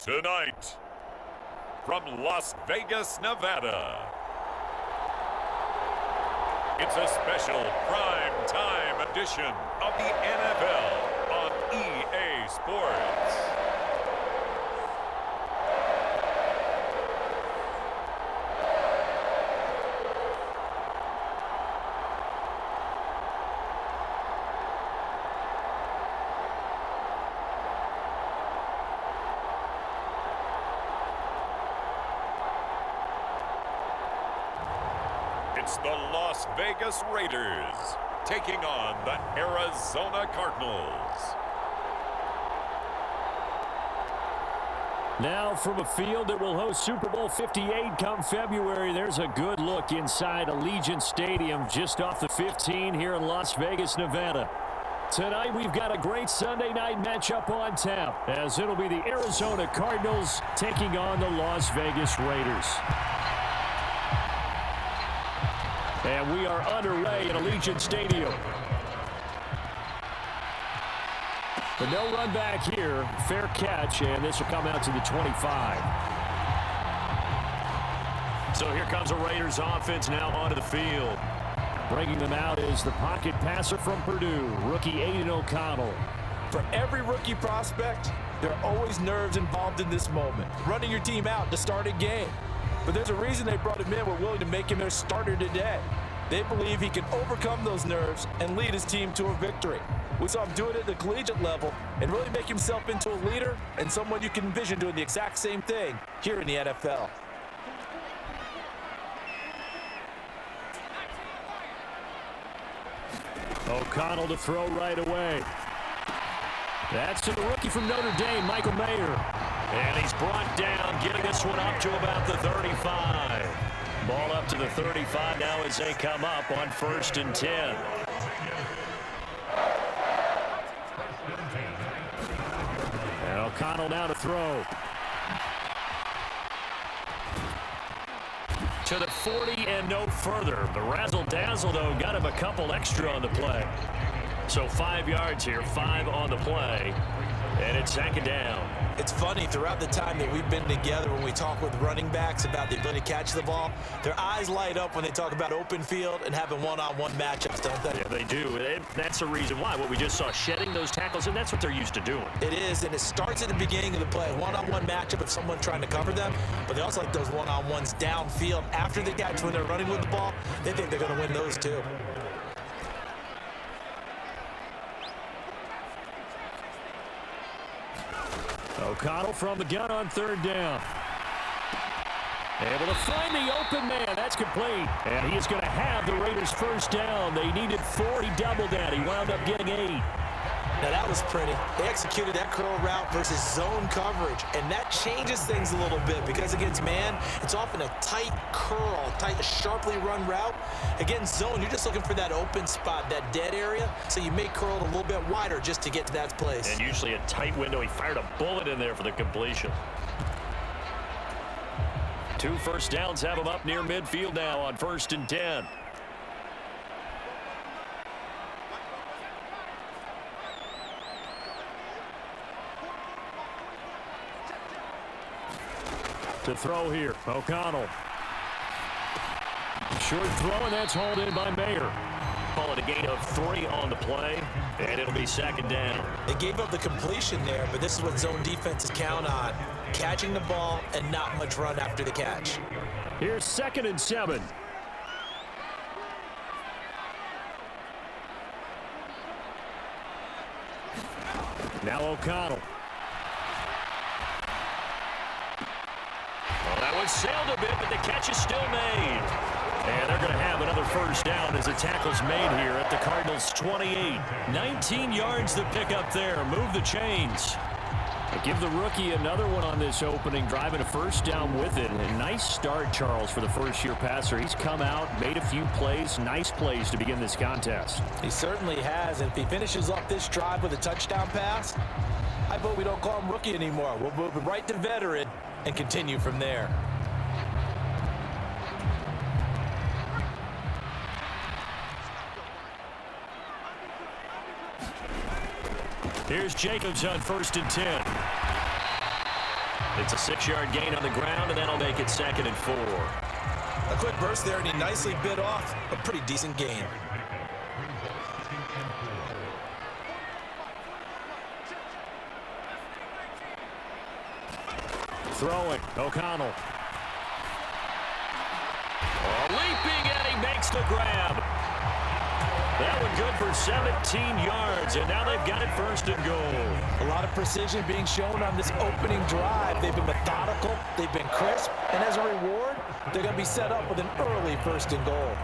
Tonight, from Las Vegas, Nevada, it's a special prime time edition of the NFL on EA Sports. It's the Las Vegas Raiders taking on the Arizona Cardinals. Now from a field that will host Super Bowl 58 come February, there's a good look inside Allegiant Stadium just off the 15 here in Las Vegas, Nevada. Tonight we've got a great Sunday night matchup on tap, as it'll be the Arizona Cardinals taking on the Las Vegas Raiders. And we are underway at Allegiant Stadium. But no run back here. Fair catch, and this will come out to the 25. So here comes the Raiders offense now onto the field. Bringing them out is the pocket passer from Purdue, rookie Aidan O'Connell. For every rookie prospect, there are always nerves involved in this moment. Running your team out to start a game. But there's a reason they brought him in. We're willing to make him their starter today. They believe he can overcome those nerves and lead his team to a victory. We saw him do it at the collegiate level and really make himself into a leader and someone you can envision doing the exact same thing here in the NFL. O'Connell to throw right away. That's to the rookie from Notre Dame, Michael Mayer. And he's brought down, getting this one up to about the 35. Ball up to the 35 now as they come up on 1st and 10. And O'Connell now to throw. To the 40 and no further. The razzle-dazzle, though, got him a couple extra on the play. So 5 yards here, 5 on the play, and it's 2nd down. It's funny, throughout the time that we've been together, when we talk with running backs about the ability to catch the ball, their eyes light up when they talk about open field and having one-on-one matchups, don't they? Yeah, they do. That's the reason why. What we just saw, shedding those tackles, and that's what they're used to doing. It is, and it starts at the beginning of the play. One-on-one matchup of someone trying to cover them, but they also like those one-on-ones downfield after the catch when they're running with the ball. They think they're going to win those too. O'Connell from the gun on 3rd down. Able to find the open man. That's complete. And he is going to have the Raiders' 1st down. They needed 4. He doubled that. He wound up getting 8. Now that was pretty. They executed that curl route versus zone coverage, and that changes things a little bit because against man, it's often a tight curl, tight, sharply run route. Against zone, you're just looking for that open spot, that dead area, so you may curl it a little bit wider just to get to that place. And usually a tight window. He fired a bullet in there for the completion. 2 first downs have him up near midfield now on 1st and 10. To throw here, O'Connell. Short throw, and that's hauled in by Mayer. Call it a gain of 3 on the play, and it'll be 2nd down. They gave up the completion there, but this is what zone defenses count on. Catching the ball and not much run after the catch. Here's 2nd and 7. Now O'Connell. That one sailed a bit, but the catch is still made. And they're going to have another 1st down as the tackle's made here at the Cardinals' 28. 19 yards to pick up there. Move the chains. Give the rookie another one on this opening drive and a 1st down with it. A nice start, Charles, for the first-year passer. He's come out, made a few plays, nice plays to begin this contest. He certainly has, and if he finishes off this drive with a touchdown pass, I vote we don't call him rookie anymore. We'll move him right to veteran and continue from there. Here's Jacobs on 1st and 10. It's a 6-yard gain on the ground, and that'll make it 2nd and 4. A quick burst there, and he nicely bit off a pretty decent gain. Throwing, O'Connell. Leaping, and he makes the grab. That one good for 17 yards, and now they've got it 1st and goal. A lot of precision being shown on this opening drive. They've been methodical, they've been crisp, and as a reward, they're going to be set up with an early 1st and goal.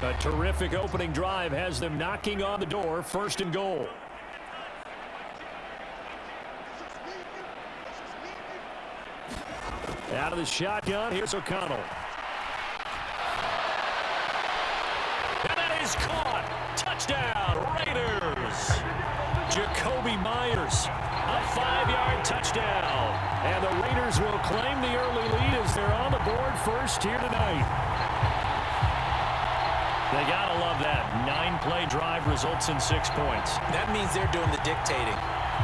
A terrific opening drive has them knocking on the door, 1st and goal. Out of the shotgun, here's O'Connell. And that is caught. Touchdown, Raiders. Jakobi Meyers, a 5-yard touchdown. And the Raiders will claim the early lead as they're on the board first here tonight. They gotta love that. 9-play drive results in 6 points. That means they're doing the dictating.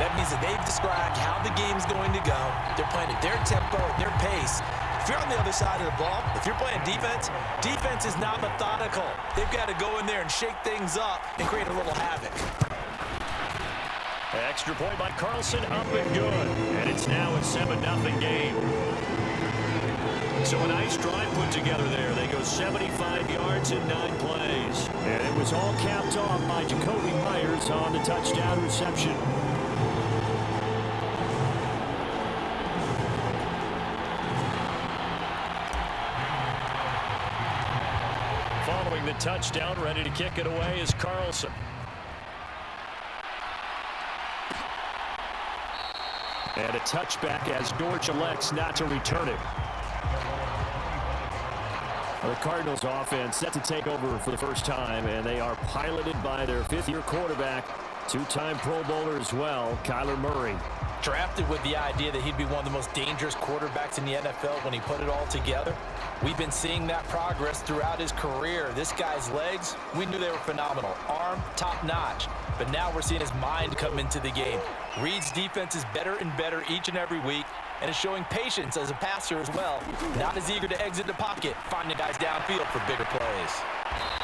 That means that they've described how the game's going to go. They're playing at their tempo, their pace. If you're on the other side of the ball, if you're playing defense, defense is not methodical. They've got to go in there and shake things up and create a little havoc. Extra point by Carlson, up and good. And it's now a 7-0 game. So a nice drive put together there. They go 75 yards in 9 plays. And it was all capped off by Jakobi Meyers on the touchdown reception. Following the touchdown, ready to kick it away is Carlson. And a touchback as Dortch elects not to return it. The Cardinals offense set to take over for the first time, and they are piloted by their 5th-year quarterback, 2-time Pro Bowler as well, Kyler Murray. Drafted with the idea that he'd be one of the most dangerous quarterbacks in the NFL when he put it all together. We've been seeing that progress throughout his career. This guy's legs, we knew they were phenomenal. Arm, top-notch. But now we're seeing his mind come into the game. Reed's defense is better and better each and every week, and is showing patience as a passer as well. Not as eager to exit the pocket, finding guys downfield for bigger plays.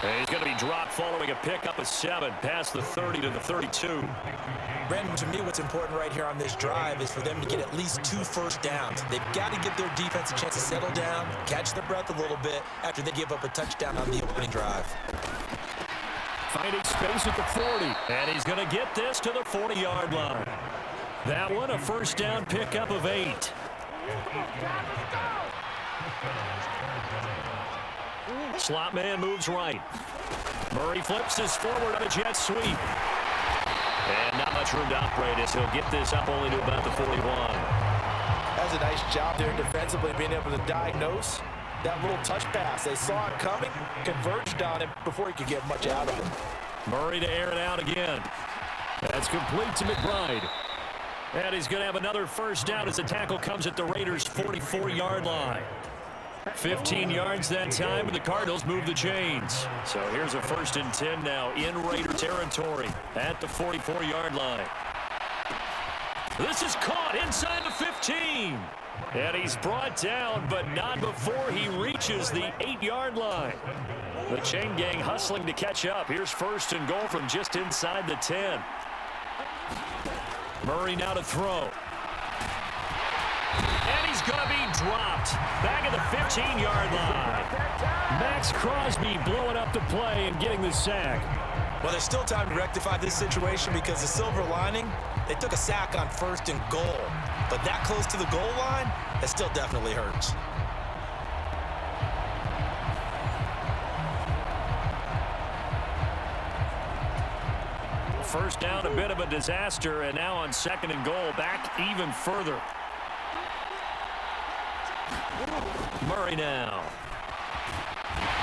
And he's going to be dropped following a pickup of 7 past the 30 to the 32. Brandon, to me, what's important right here on this drive is for them to get at least 2 first downs. They've got to give their defense a chance to settle down, catch their breath a little bit after they give up a touchdown on the opening drive. Finding space at the 40. And he's going to get this to the 40-yard line. That one, a first down pickup of 8. Slot man moves right. Murray flips this forward on a jet sweep. And not much room to operate as he'll get this up only to about the 41. That's a nice job there defensively, being able to diagnose that little touch pass. They saw it coming, converged on him before he could get much out of it. Murray to air it out again. That's complete to McBride. And he's going to have another first down as the tackle comes at the Raiders' 44-yard line. 15 yards that time, and the Cardinals move the chains. So here's a 1st and 10 now in Raider territory at the 44-yard line. This is caught inside the 15. And he's brought down, but not before he reaches the 8-yard line. The chain gang hustling to catch up. Here's 1st and goal from just inside the 10. Murray now to throw. And he's going to be dropped back at the 15-yard line. Max Crosby blowing up the play and getting the sack. Well, there's still time to rectify this situation because the silver lining, they took a sack on 1st and goal. But that close to the goal line, that still definitely hurts. First down, a bit of a disaster, and now on 2nd and goal, back even further. Murray now.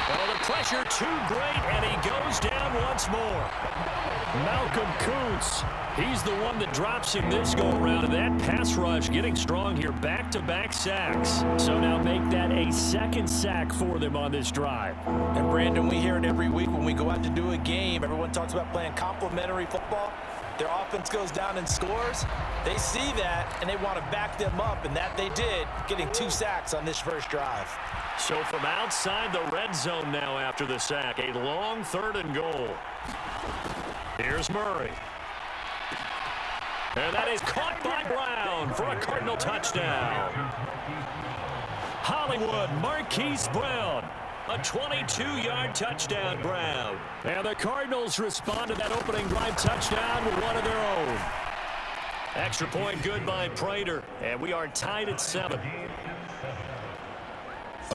Well, the pressure too great, and he goes down once more. Malcolm Kuntz. He's the one that drops him this go-around, and that pass rush getting strong here. Back-to-back sacks. So now make that a second sack for them on this drive. And, Brandon, we hear it every week when we go out to do a game. Everyone talks about playing complementary football. Their offense goes down and scores. They see that, and they want to back them up, and that they did, getting 2 sacks on this first drive. So from outside the red zone now after the sack, a long 3rd and goal. Here's Murray. And that is caught by Brown for a Cardinal touchdown. Hollywood Marquise Brown. A 22-yard touchdown, Brown. And the Cardinals respond to that opening drive touchdown with one of their own. Extra point good by Prater. And we are tied at 7.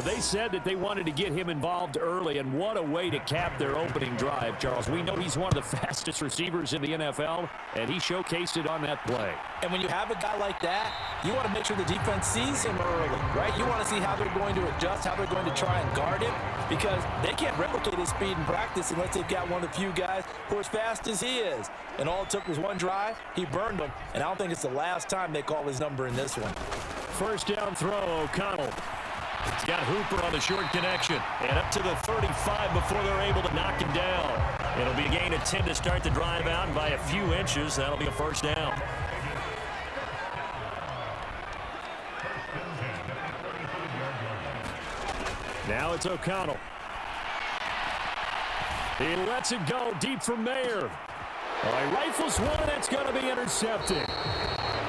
They said that they wanted to get him involved early, and what a way to cap their opening drive, Charles. We know he's one of the fastest receivers in the NFL, and he showcased it on that play. And when you have a guy like that, you want to make sure the defense sees him early, right? You want to see how they're going to adjust, how they're going to try and guard him, because they can't replicate his speed in practice unless they've got one of the few guys who are as fast as he is. And all it took was one drive. He burned them, and I don't think it's the last time they call his number in this one. First down throw, O'Connell. He's got Hooper on the short connection. And up to the 35 before they're able to knock him down. It'll be a gain of 10 to start the drive out, and by a few inches, that'll be a first down. Now it's O'Connell. He lets it go deep for Mayer. He rifles one that's going to be intercepted.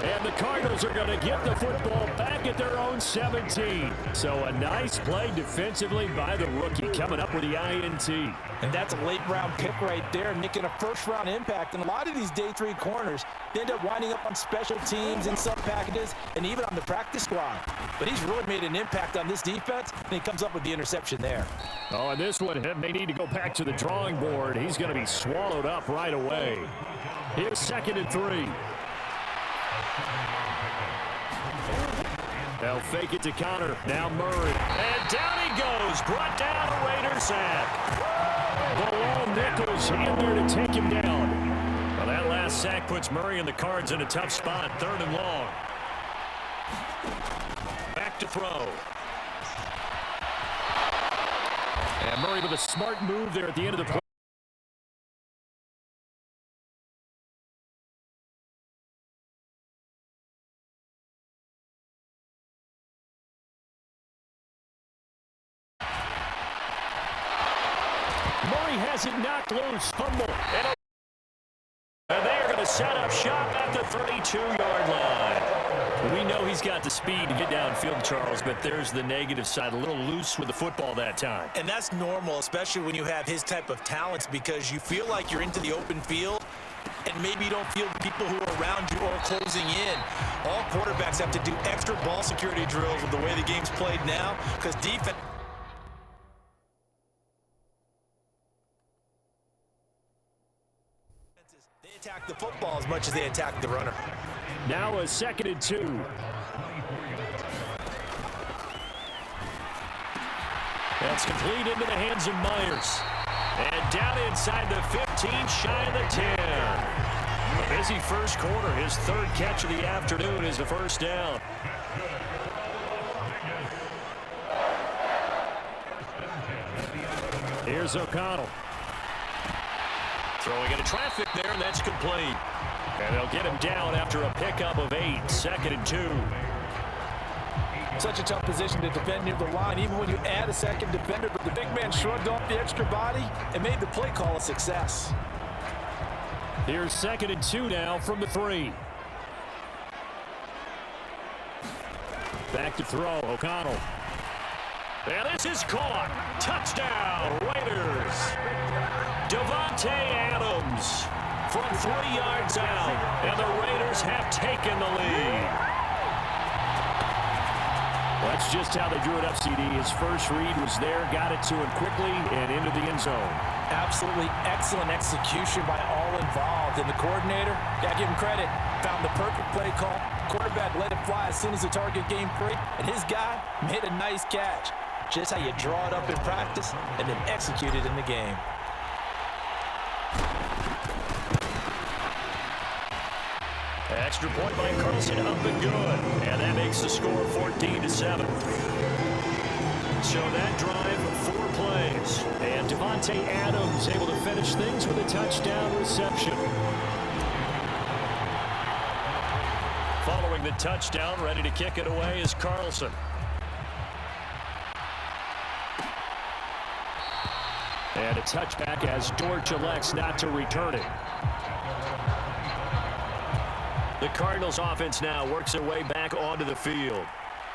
And the Cardinals are going to get the football back at their own 17. So a nice play defensively by the rookie, coming up with the INT. And that's a late-round pick right there, making a first-round impact. And a lot of these day 3 corners, they end up winding up on special teams in some packages and even on the practice squad. But he's really made an impact on this defense, and he comes up with the interception there. Oh, and this one, they need to go back to the drawing board. He's going to be swallowed up right away. Here's 2nd and 3. They'll fake it to Connor. Now Murray. And down he goes. Brought down a Raider sack. Bilal Nichols in there to take him down. Well, that last sack puts Murray and the Cards in a tough spot. 3rd and long. Back to throw. And Murray with a smart move there at the end of the play. Murray has it knocked loose. Fumble. And they are going to set up shop at the 32-yard line. We know he's got the speed to get downfield, Charles, but there's the negative side. A little loose with the football that time. And that's normal, especially when you have his type of talents, because you feel like you're into the open field and maybe you don't feel the people who are around you or closing in. All quarterbacks have to do extra ball security drills with the way the game's played now, because defense... attack the football as much as they attack the runner. Now a 2nd and 2. That's complete into the hands of Myers. And down inside the 15, shy of the 10. A busy first quarter. His 3rd catch of the afternoon is the first down. Here's O'Connell. Throwing into traffic there, and that's complete. And they'll get him down after a pickup of 8. 2nd and 2. Such a tough position to defend near the line, even when you add a second defender. But the big man shrugged off the extra body and made the play call a success. Here's 2nd and 2 now from the 3. Back to throw, O'Connell. And this is caught. Touchdown, Raiders. Davante Adams from 3 yards out, and the Raiders have taken the lead. That's just how they drew it up, CD. His first read was there, got it to him quickly, and into the end zone. Absolutely excellent execution by all involved. And the coordinator, gotta give him credit, found the perfect play call. Quarterback let it fly as soon as the target game free, and his guy made a nice catch. Just how you draw it up in practice and then execute it in the game. Extra point by Carlson, up and good. And that makes the score 14-7. So that drive, 4 plays. And Devontae Adams able to finish things with a touchdown reception. Following the touchdown, ready to kick it away is Carlson. And a touchback as Dortch elects not to return it. The Cardinals offense now works their way back onto the field.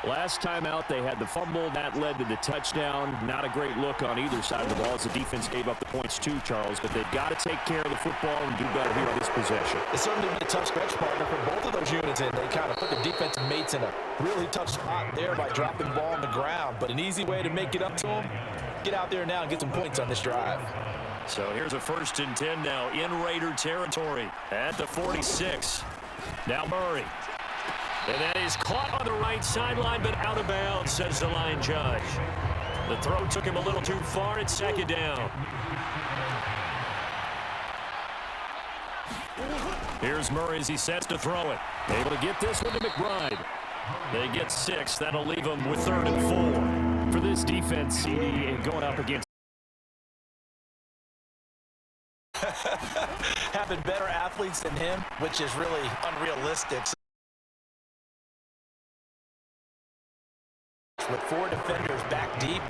Last time out, they had the fumble. That led to the touchdown. Not a great look on either side of the ball as the defense gave up the points too, Charles. But they've got to take care of the football and do better here on this possession. It's certainly been a tough stretch, partner, for both of those units. And they kind of put the defensive mates in a really tough spot there by dropping the ball on the ground. But an easy way to make it up to them, get out there now and get some points on this drive. So here's a 1st and 10 now in Raider territory at the 46. Now Murray. And that is caught on the right sideline, but out of bounds, says the line judge. The throw took him a little too far. It's 2nd down. Here's Murray as he sets to throw it. Able to get this one to McBride. They get 6. That'll leave them with 3rd and 4. For this defense, CD, and going up against having better athletes than him, which is really unrealistic. With 4 defenders back deep,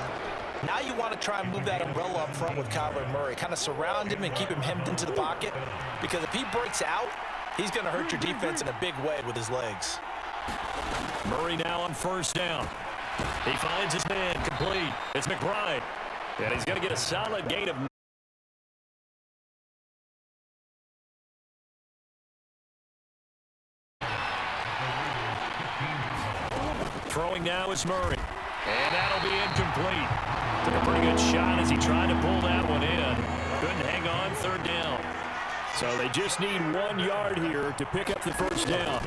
now you want to try and move that umbrella up front with Kyler Murray. Kind of surround him and keep him hemmed into the pocket, because if he breaks out, he's going to hurt your defense in a big way with his legs. Murray now on 1st down. He finds his man complete. It's McBride. And he's going to get a solid gain of throwing now is Murray. And that'll be incomplete. Took a pretty good shot as he tried to pull that one in. Couldn't hang on, 3rd down. So they just need 1 yard here to pick up the 1st down.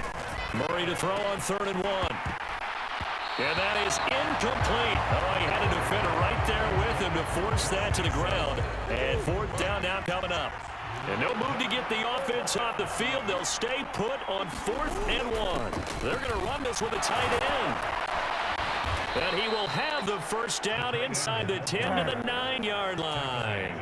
Murray to throw on 3rd and 1. And that is incomplete. Oh, he had a defender right there with him to force that to the ground. And 4th down now coming up. And no move to get the offense off the field. They'll stay put on 4th and 1. They're going to run this with a tight end. And he will have the 1st down inside the 10 to the 9-yard line.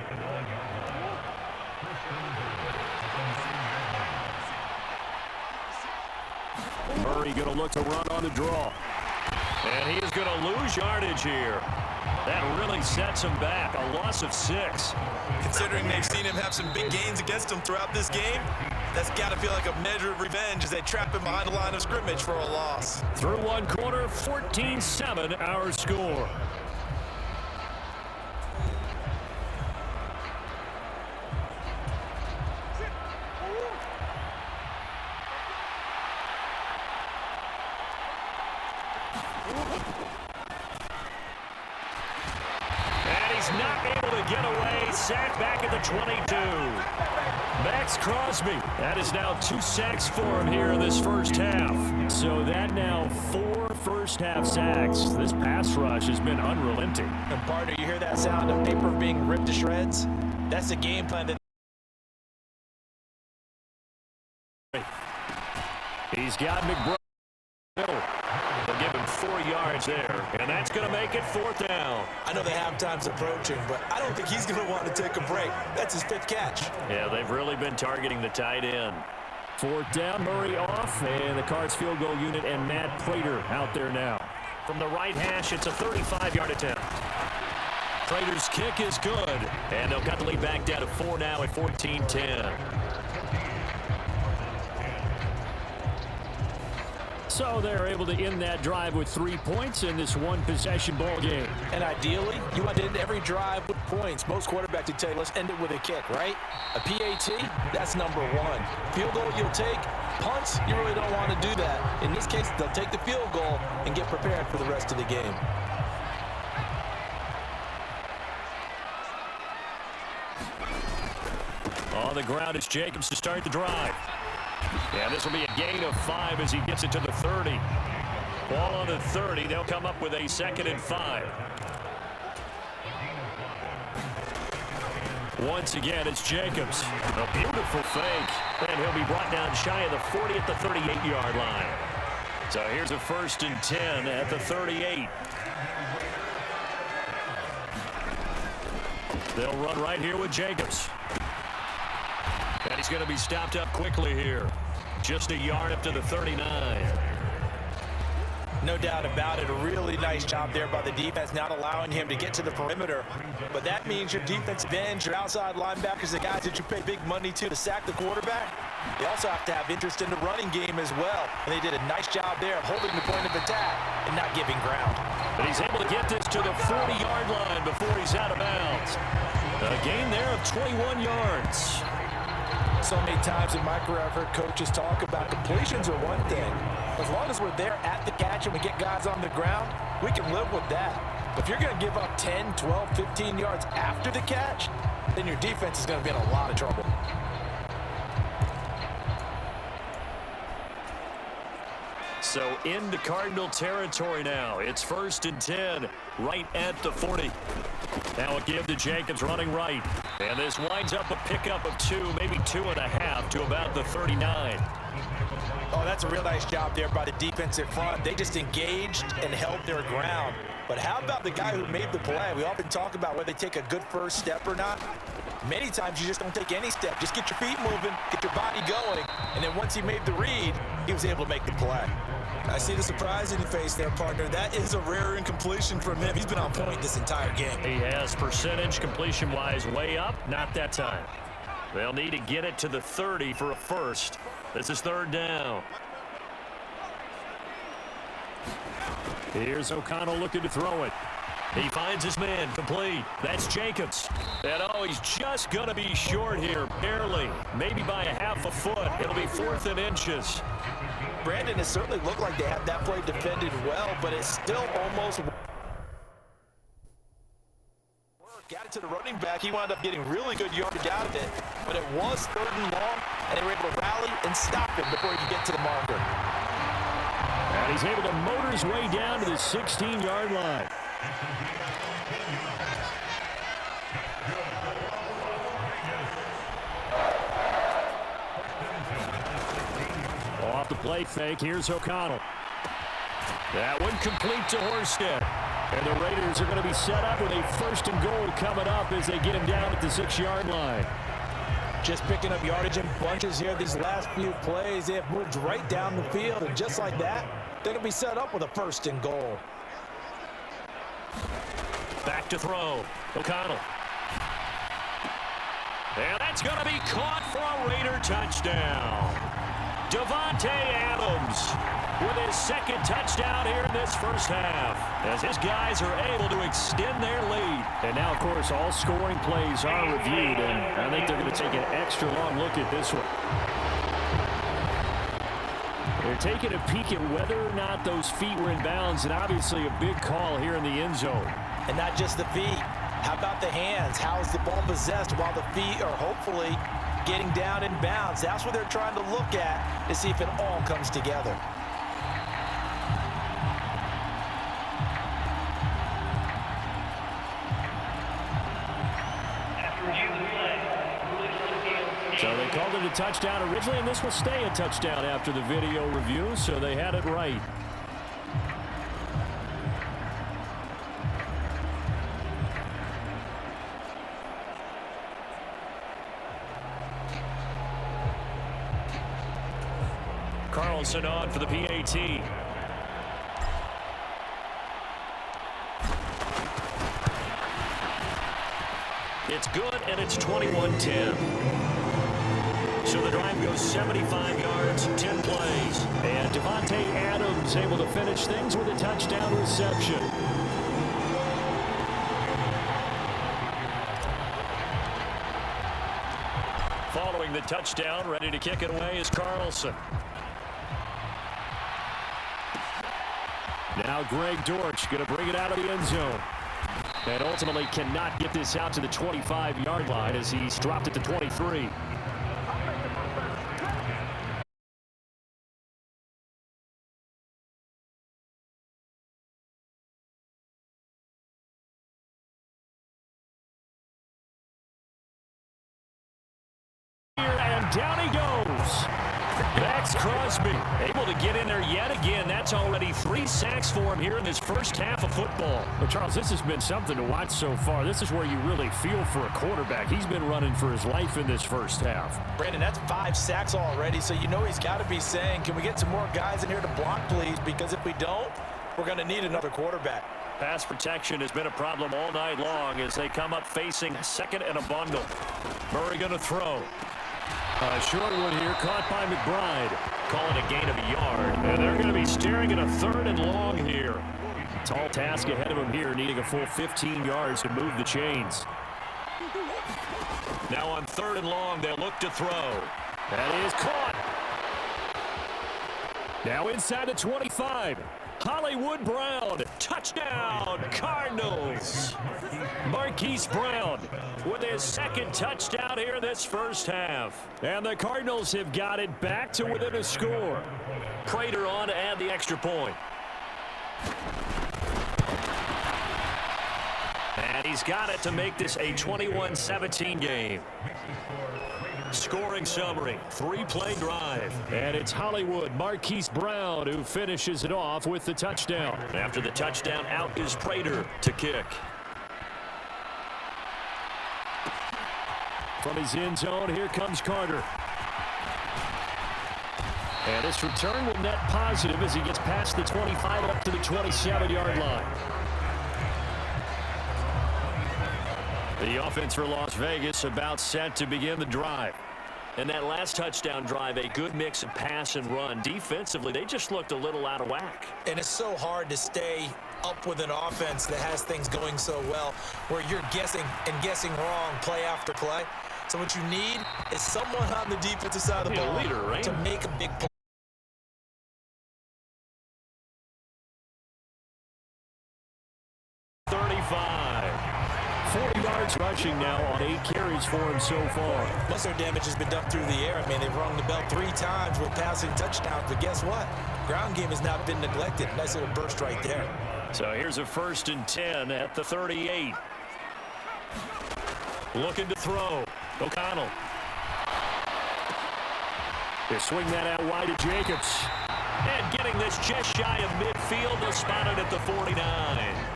Murray going to look to run on the draw. And he is going to lose yardage here. That really sets him back. A loss of 6. Considering they've seen him have some big gains against him throughout this game, that's got to feel like a measure of revenge as they trap him behind the line of scrimmage for a loss. Through 1 quarter, 14-7 our score. Not able to get away. Sacked back at the 22. Max Crosby. That is now 2 sacks for him here in this 1st half. So that now 4 first-half sacks. This pass rush has been unrelenting. And partner, you hear that sound of paper being ripped to shreds? That's the game plan that he's got McBride. They'll give him 4 yards there, and that's going to make it 4th down. I know the halftime's approaching, but I don't think he's going to want to take a break. That's his 5th catch. Yeah, they've really been targeting the tight end. 4th down, Murray off, and the Cards field goal unit and Matt Prater out there now. From the right hash, it's a 35-yard attempt. Prater's kick is good, and they'll cut the lead back down to 4 now at 14-10. So they're able to end that drive with 3 points in this 1-possession ball game. And ideally, you want to end every drive with points. Most quarterbacks would tell you, let's end it with a kick, right? A PAT, that's number 1. Field goal you'll take. Punts, you really don't want to do that. In this case, they'll take the field goal and get prepared for the rest of the game. On the ground, it's Jacobs to start the drive. Yeah, this will be a gain of 5 as he gets it to the 30. Ball on the 30. They'll come up with a 2nd and 5. Once again, it's Jacobs. A beautiful fake. And he'll be brought down shy of the 40 at the 38-yard line. So here's a 1st and 10 at the 38. They'll run right here with Jacobs. And he's going to be stopped up quickly here. Just a yard up to the 39. No doubt about it. A really nice job there by the defense, not allowing him to get to the perimeter. But that means your defensive ends, your outside linebackers, the guys that you pay big money to sack the quarterback, they also have to have interest in the running game as well. And they did a nice job there of holding the point of attack and not giving ground. But he's able to get this to the 40-yard line before he's out of bounds. A gain there of 21 yards. So many times in my career I've heard coaches talk about completions are one thing. As long as we're there at the catch and we get guys on the ground, we can live with that. But if you're going to give up 10, 12, 15 yards after the catch, then your defense is going to be in a lot of trouble. So into Cardinal territory now. It's 1st and 10 right at the 40. Now a give to Jacobs running right. And this winds up a pickup of 2, maybe 2.5 to about the 39. Oh, that's a real nice job there by the defensive front. They just engaged and held their ground. But how about the guy who made the play? We often talk about whether they take a good first step or not. Many times you just don't take any step. Just get your feet moving, get your body going. And then once he made the read, he was able to make the play. I see the surprise in your face there, partner. That is a rare incompletion from him. He's been on point this entire game. He has percentage completion-wise way up. Not that time. They'll need to get it to the 30 for a first. This is 3rd down. Here's O'Connell looking to throw it. He finds his man complete. That's Jacobs. And oh, he's just going to be short here, barely. Maybe by a half a foot. It'll be 4th and inches. Brandon, it certainly looked like they had that play defended well, but it's still almost... Got it to the running back. He wound up getting really good yardage out of it, but it was 3rd and long, and they were able to rally and stop him before he could get to the marker. And he's able to motor his way down to the 16-yard line. Off the play fake, here's O'Connell. That one complete to Horsted. And the Raiders are going to be set up with a 1st and goal coming up as they get him down at the 6-yard line. Just picking up yardage in bunches here these last few plays. They have moved right down the field, and just like that, they're going to be set up with a 1st and goal. Back to throw. O'Connell. And that's going to be caught for a Raider touchdown. Davante Adams with his 2nd touchdown here in this first half, as his guys are able to extend their lead. And now, of course, all scoring plays are reviewed, and I think they're going to take an extra long look at this one. They're taking a peek at whether or not those feet were in bounds, and obviously a big call here in the end zone. And not just the feet. How about the hands? How is the ball possessed while the feet are hopefully getting down in bounds? That's what they're trying to look at to see if it all comes together. So they called it a touchdown originally, and this will stay a touchdown after the video review, so they had it right. Carlson on for the PAT. It's good, and it's 21-10. So the drive goes 75 yards, 10 plays. And Davante Adams able to finish things with a touchdown reception. Following the touchdown, ready to kick it away is Carlson. Now Greg Dortch going to bring it out of the end zone. And ultimately cannot get this out to the 25-yard line as he's dropped it to 23. and down he goes. Max Crosby able to get in there yet again. That's already 3 sacks for him here in this first half of football. Well, Charles, this has been something to watch so far. This is where you really feel for a quarterback. He's been running for his life in this first half. Brandon, that's 5 sacks already, so you know he's got to be saying, can we get some more guys in here to block, please? Because if we don't, we're going to need another quarterback. Pass protection has been a problem all night long as they come up facing second and a bundle. Murray going to throw. A short one here caught by McBride. Calling a gain of a yard. And they're going to be staring at a 3rd and long here. Tall task ahead of him here, needing a full 15 yards to move the chains. Now on 3rd and long, they'll look to throw. That is caught. Now inside the 25. Hollywood Brown, touchdown, Cardinals. Marquise Brown with his 2nd touchdown here this first half. And the Cardinals have got it back to within a score. Prater on to add the extra point. And he's got it to make this a 21-17 game. Scoring summary, 3-play drive. And it's Hollywood Marquise Brown who finishes it off with the touchdown. After the touchdown, out is Prater to kick. From his end zone, here comes Carter. And this return will net positive as he gets past the 25 up to the 27-yard line. The offense for Las Vegas about set to begin the drive. And that last touchdown drive, a good mix of pass and run. Defensively, they just looked a little out of whack. And it's so hard to stay up with an offense that has things going so well, where you're guessing and guessing wrong play after play. So what you need is someone on the defensive side of the ball leader, right? to make a big play. 40 yards rushing now on 8 carries for him so far. Most of their damage has been done through the air. I mean, they've rung the bell 3 times with passing touchdowns, but guess what? Ground game has not been neglected. Nice little burst right there. So here's a 1st and 10 at the 38. Looking to throw. O'Connell. They swing that out wide to Jacobs. And getting this just shy of midfield, they'll spot it at the 49.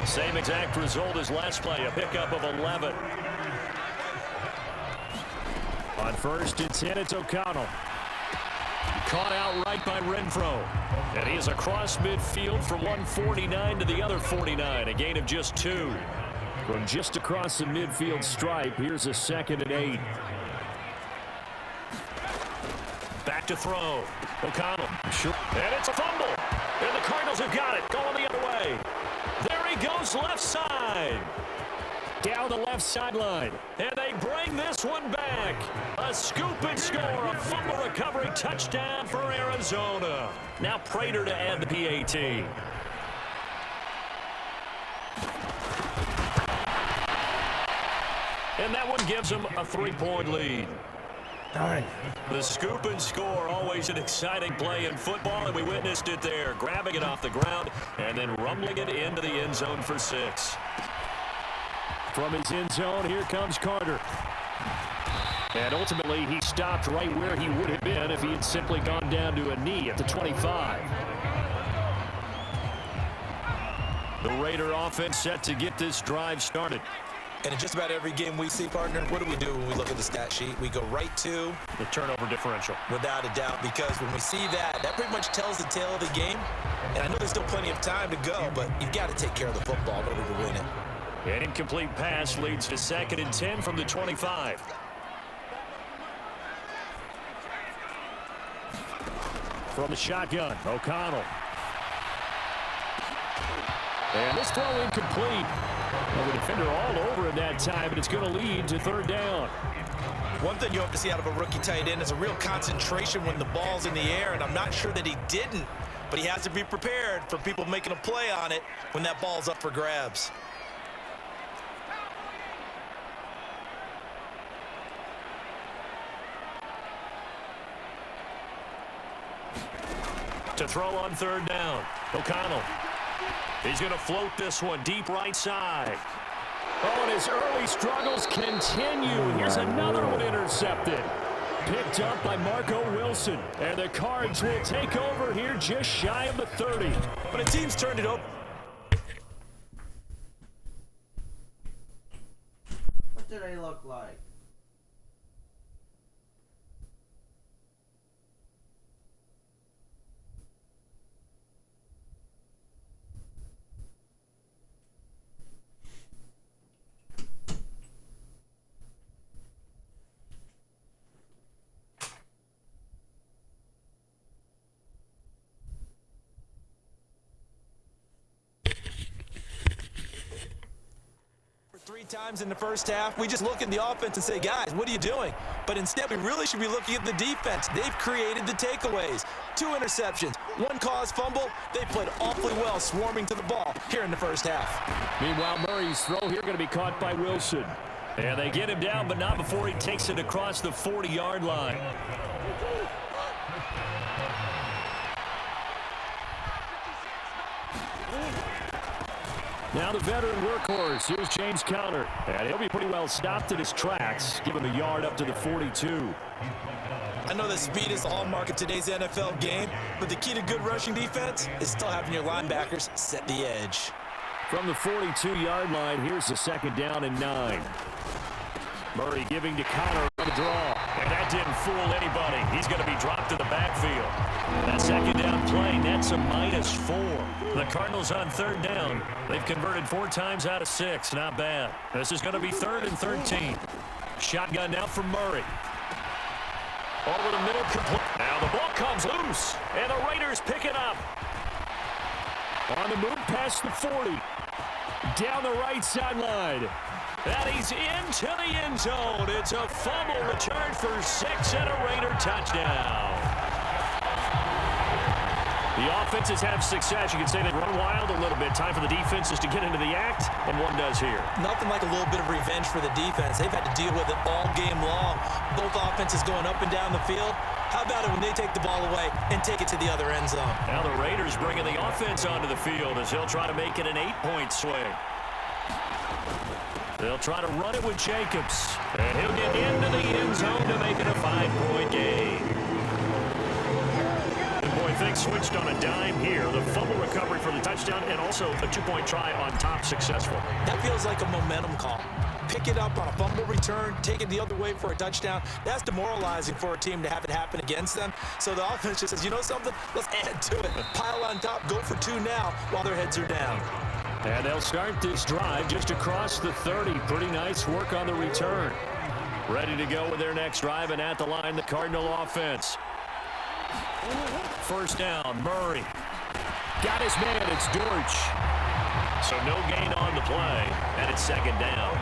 Same exact result as last play, a pickup of 11. On 1st and 10, it's O'Connell. Caught out right by Renfro. And he is across midfield from 149 to the other 49, a gain of just 2. From just across the midfield stripe, here's a 2nd and 8. Back to throw. O'Connell. And it's a fumble. And the Cardinals have got it, going the other way. There he goes left side. Down the left sideline. And they bring this one back. A scoop and score, a fumble recovery touchdown for Arizona. Now Prater to add the PAT. And that one gives them a 3-point lead. All right. The scoop and score, always an exciting play in football, and we witnessed it there, grabbing it off the ground and then rumbling it into the end zone for 6. From his end zone, here comes Carter. And ultimately, he stopped right where he would have been if he had simply gone down to a knee at the 25. The Raider offense set to get this drive started. And in just about every game we see, partner, what do when we look at the stat sheet? We go right to the turnover differential. Without a doubt, because when we see that, that pretty much tells the tale of the game. And I know there's still plenty of time to go, but you've got to take care of the football in order to win it. An incomplete pass leads to 2nd and 10 from the 25. From the shotgun, O'Connell. And this throw incomplete. Well, the defender all over him that time, but it's going to lead to 3rd down. One thing you hope to see out of a rookie tight end is a real concentration when the ball's in the air, and I'm not sure that he didn't, but he has to be prepared for people making a play on it when that ball's up for grabs. To throw on 3rd down, O'Connell. He's going to float this one deep right side. Oh, and his early struggles continue. Here's another one intercepted. Picked up by Marco Wilson. And the Cards will take over here just shy of the 30. When a team's turned it over. What do they look like? Three times in the first half, we just look at the offense and say, guys, what are you doing? But instead, we really should be looking at the defense. They've created the takeaways. 2 interceptions, 1 caused fumble. They played awfully well swarming to the ball here in the first half. Meanwhile, Murray's throw here going to be caught by Wilson. And they get him down, but not before he takes it across the 40-yard line. Now the veteran workhorse. Here's James Conner. And he'll be pretty well stopped in his tracks. Give him a yard up to the 42. I know that speed is the hallmark of today's NFL game, but the key to good rushing defense is still having your linebackers set the edge. From the 42-yard line, here's the 2nd down and 9. Murray giving to Conner on the draw. And that didn't fool anybody. He's going to be dropped to the backfield. That 2nd down play nets a -4. The Cardinals on 3rd down. They've converted 4 times out of 6. Not bad. This is going to be 3rd and 13. Shotgun now from Murray. Over the middle, complete. Now the ball comes loose, and the Raiders pick it up. On the move past the 40. Down the right sideline. And he's into the end zone. It's a fumble return for 6 and a Raider touchdown. The offenses have success. You can say they've run wild a little bit. Time for the defenses to get into the act, and one does here. Nothing like a little bit of revenge for the defense. They've had to deal with it all game long. Both offenses going up and down the field. How about it when they take the ball away and take it to the other end zone? Now the Raiders bringing the offense onto the field as he'll try to make it an 8-point swing. They'll try to run it with Jacobs. And he'll get into the end zone to make it a 5-point game. And boy, things switched on a dime here. The fumble recovery for the touchdown and also a 2-point try on top successful. That feels like a momentum call. Pick it up on a fumble return, take it the other way for a touchdown. That's demoralizing for a team to have it happen against them. So the offense just says, you know something? Let's add to it. Pile on top, go for 2 now while their heads are down. And they'll start this drive just across the 30. Pretty nice work on the return. Ready to go with their next drive, and at the line, the Cardinal offense. 1st down, Murray. Got his man, it's Dortch. So no gain on the play, and it's 2nd down.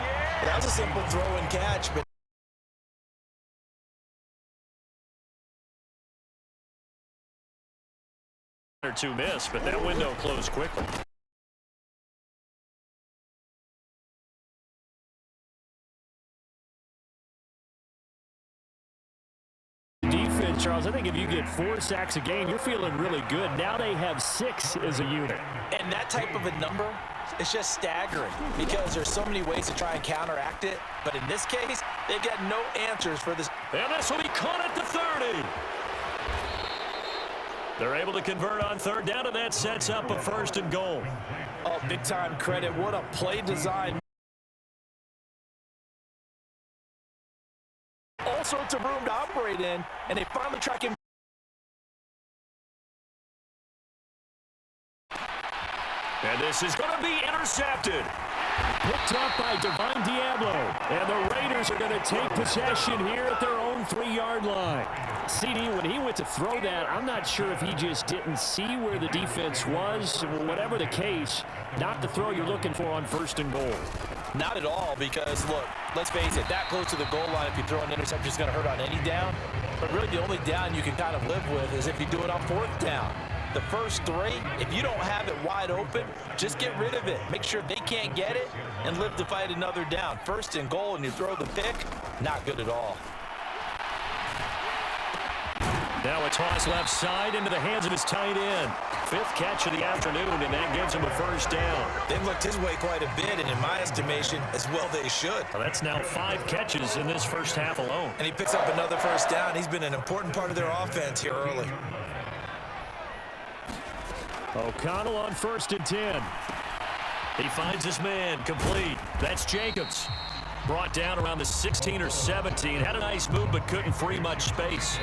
That was a simple throw and catch, but Or 2 missed, but that window closed quickly. Charles, I think if you get 4 sacks a game, you're feeling really good. Now they have 6 as a unit. And that type of a number is just staggering because there's so many ways to try and counteract it. But in this case, they've got no answers for this. And this will be caught at the 30. They're able to convert on 3rd down, and that sets up a 1st and goal. Oh, big time credit. What a play design. All sorts of room to operate in, and they finally track him. And this is going to be intercepted. Picked up by Divine Diablo. And the Raiders are going to take possession here at their own 3-yard line. CD, when he went to throw that, I'm not sure if he just didn't see where the defense was. Whatever the case, not the throw you're looking for on 1st and goal. Not at all, because, look, let's face it, that close to the goal line, if you throw an interception, is going to hurt on any down. But really, the only down you can kind of live with is if you do it on 4th down. The first 3, if you don't have it wide open, just get rid of it. Make sure they can't get it and live to fight another down. 1st and goal, and you throw the pick, not good at all. Now a toss left side into the hands of his tight end. 5th catch of the afternoon, and that gives him a first down. They've looked his way quite a bit, and in my estimation, as well they should. Well, that's now 5 catches in this first half alone. And he picks up another first down. He's been an important part of their offense here early. O'Connell on 1st and 10. He finds his man, complete. That's Jacobs. Brought down around the 16 or 17. Had a nice move, but couldn't free much space.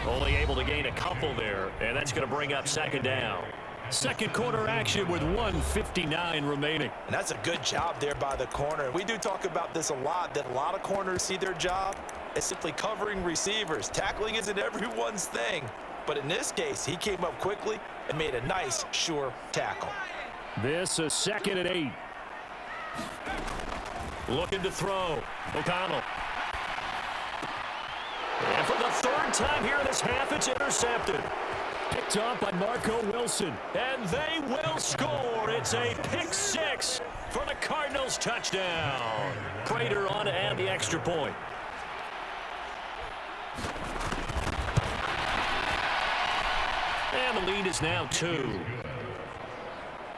Only able to gain a couple there, and that's going to bring up 2nd down. Second quarter action with 1:59 remaining. And that's a good job there by the corner. We do talk about this a lot, that a lot of corners see their job as simply covering receivers. Tackling isn't everyone's thing. But in this case, he came up quickly and made a nice, sure tackle. This is 2nd and 8. Looking to throw. O'Connell. And for the 3rd time here in this half, it's intercepted. Picked up by Marco Wilson. And they will score. It's a pick 6 for the Cardinals touchdown. Prater on to add the extra point. And the lead is now 2.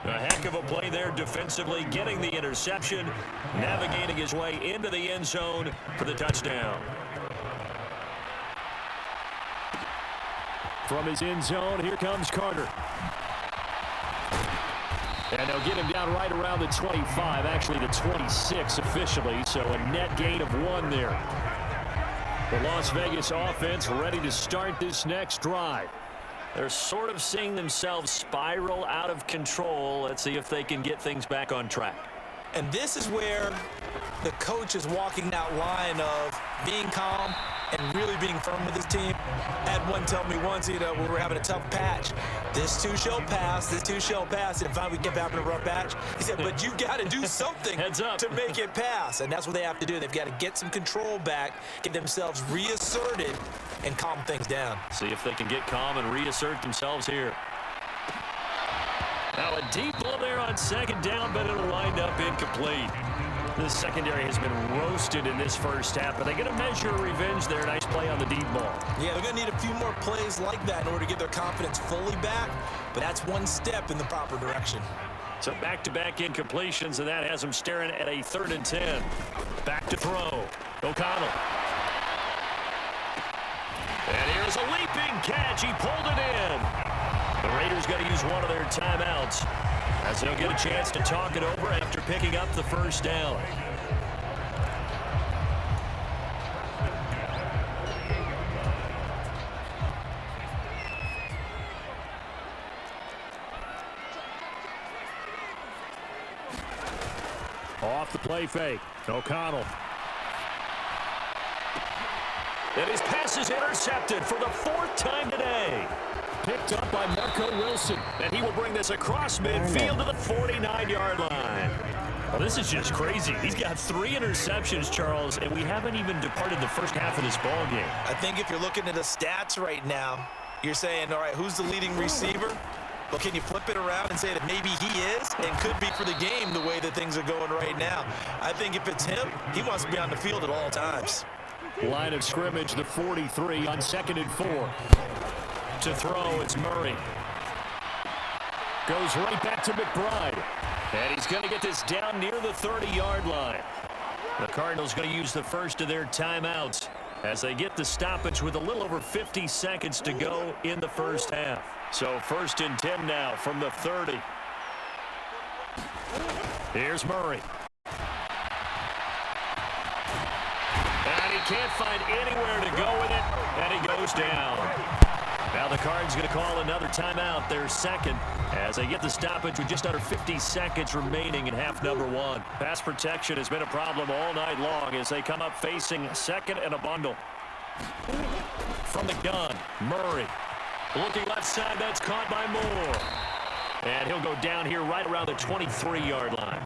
A heck of a play there defensively, getting the interception, navigating his way into the end zone for the touchdown. From his end zone, here comes Carter. And they'll get him down right around the 25, actually the 26 officially, so a net gain of 1 there. The Las Vegas offense ready to start this next drive. They're sort of seeing themselves spiral out of control. Let's see if they can get things back on track. And this is where the coach is walking that line of being calm and really being firm with his team. I had one tell me once, we were having a tough patch. This too shall pass, this too shall pass. And finally we get back in a rough patch. He said, but you got to do something Heads up. to make it pass. And that's what they have to do. They've got to get some control back, get themselves reasserted, and calm things down. See if they can get calm and reassert themselves here. Now a deep ball there on 2nd down, but it'll wind up incomplete. The secondary has been roasted in this first half, but they get a measure of revenge there. Nice play on the deep ball. Yeah, they're going to need a few more plays like that in order to get their confidence fully back, but that's one step in the proper direction. So back-to-back incompletions, and that has them staring at a 3rd and 10. Back to throw. O'Connell. And here's a leaping catch. He pulled it in. The Raiders got to use one of their timeouts as they'll get a chance to talk it over after picking up the first down. Off the play fake. O'Connell. And his pass is intercepted for the 4th time today. Picked up by Marco Wilson. And he will bring this across midfield to the 49-yard line. Well, this is just crazy. He's got 3 interceptions, Charles, and we haven't even departed the first half of this ball game. I think if you're looking at the stats right now, you're saying, all right, who's the leading receiver? Well, can you flip it around and say that maybe he is and could be for the game the way that things are going right now? I think if it's him, he wants to be on the field at all times. Line of scrimmage, the 43 on 2nd and 4. To throw, it's Murray. Goes right back to McBride. And he's going to get this down near the 30-yard line. The Cardinals going to use the first of their timeouts as they get the stoppage with a little over 50 seconds to go in the first half. So 1st and 10 now from the 30. Here's Murray. And he can't find anywhere to go with it, and he goes down. Now the Cards going to call another timeout, their 2nd, as they get the stoppage with just under 50 seconds remaining in half number 1. Pass protection has been a problem all night long as they come up facing 2nd and a bundle. From the gun, Murray. Looking left side, that's caught by Moore. And he'll go down here right around the 23-yard line.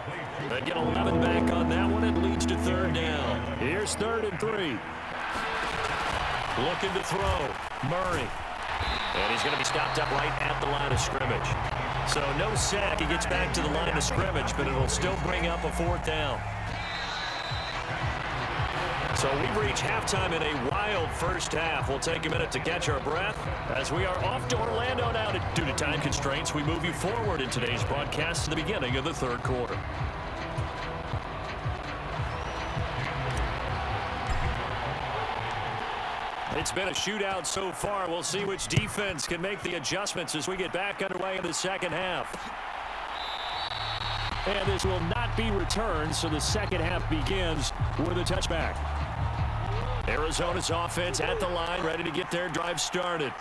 They get 11 back on that one. It leads to 3rd down. Here's 3rd and 3. Looking to throw, Murray. And he's going to be stopped up right at the line of scrimmage. So no sack. He gets back to the line of scrimmage, but it'll still bring up a 4th down. So we've reached halftime in a wild first half. We'll take a minute to catch our breath as we are off to Orlando now. Due to time constraints, we move you forward in today's broadcast to the beginning of the third quarter. It's been a shootout so far. We'll see which defense can make the adjustments as we get back underway in the second half. And this will not be returned, so the second half begins with a touchback. Arizona's offense at the line, ready to get their drive started.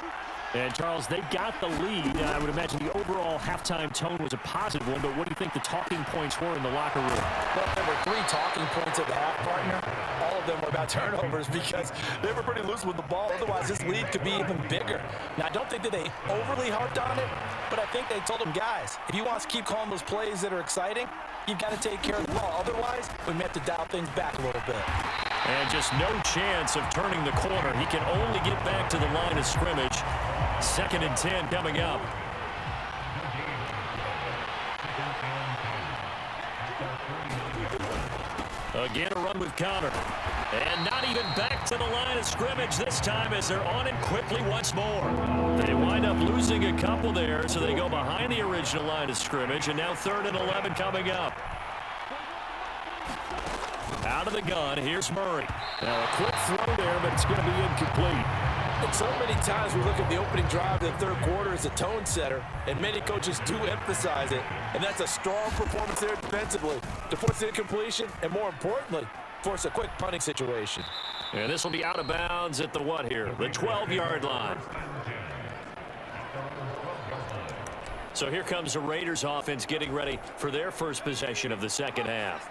And, Charles, they got the lead. I would imagine the overall halftime tone was a positive one, but what do you think the talking points were in the locker room? Well, there were 3 talking points at the half, partner. All of them were about turnovers because they were pretty loose with the ball. Otherwise, this lead could be even bigger. Now, I don't think that they overly harped on it, but I think they told them, guys, if you want us to keep calling those plays that are exciting, you've got to take care of the ball. Otherwise, we may have to dial things back a little bit. And just no chance of turning the corner. He can only get back to the line of scrimmage. 2nd and 10 coming up. Again, a run with Conner. And not even back to the line of scrimmage this time as they're on it quickly once more. They wind up losing a couple there, so they go behind the original line of scrimmage, and now 3rd and 11 coming up. Out of the gun, here's Murray. Now a quick throw there, but it's going to be incomplete. And so many times we look at the opening drive of the third quarter as a tone setter, and many coaches do emphasize it. And that's a strong performance there defensively to force the incompletion and, more importantly, force a quick punting situation. And this will be out of bounds at the what here? The 12-yard line. So here comes the Raiders offense getting ready for their first possession of the second half.